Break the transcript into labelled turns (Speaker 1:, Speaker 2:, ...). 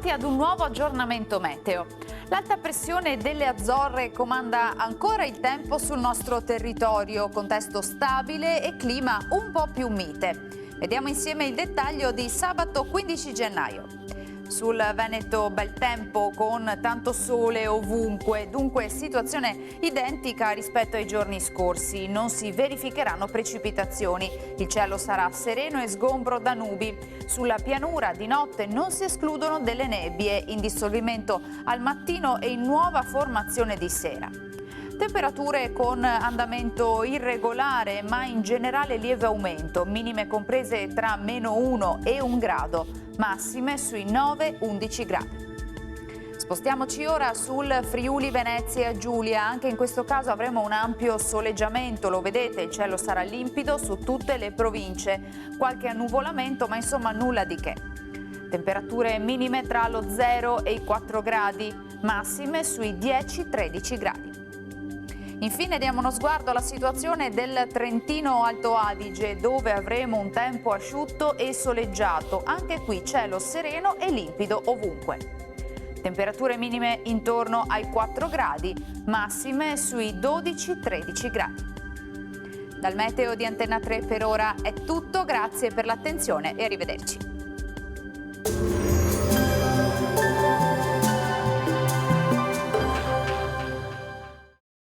Speaker 1: Bentornati ad un nuovo aggiornamento meteo. L'alta pressione delle Azzorre comanda ancora il tempo sul nostro territorio, contesto stabile e clima un po' più mite. Vediamo insieme il dettaglio di sabato 15 gennaio. Sul Veneto bel tempo con tanto sole ovunque, dunque situazione identica rispetto ai giorni scorsi. Non si verificheranno precipitazioni, il cielo sarà sereno e sgombro da nubi. Sulla pianura di notte non si escludono delle nebbie in dissolvimento al mattino e in nuova formazione di sera. Temperature con andamento irregolare ma in generale lieve aumento, minime comprese tra -1 e 1 grado, massime sui 9-11 gradi. Spostiamoci ora sul Friuli Venezia Giulia, anche in questo caso avremo un ampio soleggiamento, lo vedete, il cielo sarà limpido su tutte le province, qualche annuvolamento ma insomma nulla di che. Temperature minime tra lo 0 e i 4 gradi, massime sui 10-13 gradi. Infine diamo uno sguardo alla situazione del Trentino Alto Adige, dove avremo un tempo asciutto e soleggiato, anche qui cielo sereno e limpido ovunque. Temperature minime intorno ai 4 gradi, massime sui 12-13 gradi. Dal meteo di Antenna 3 per ora è tutto, grazie per l'attenzione e arrivederci.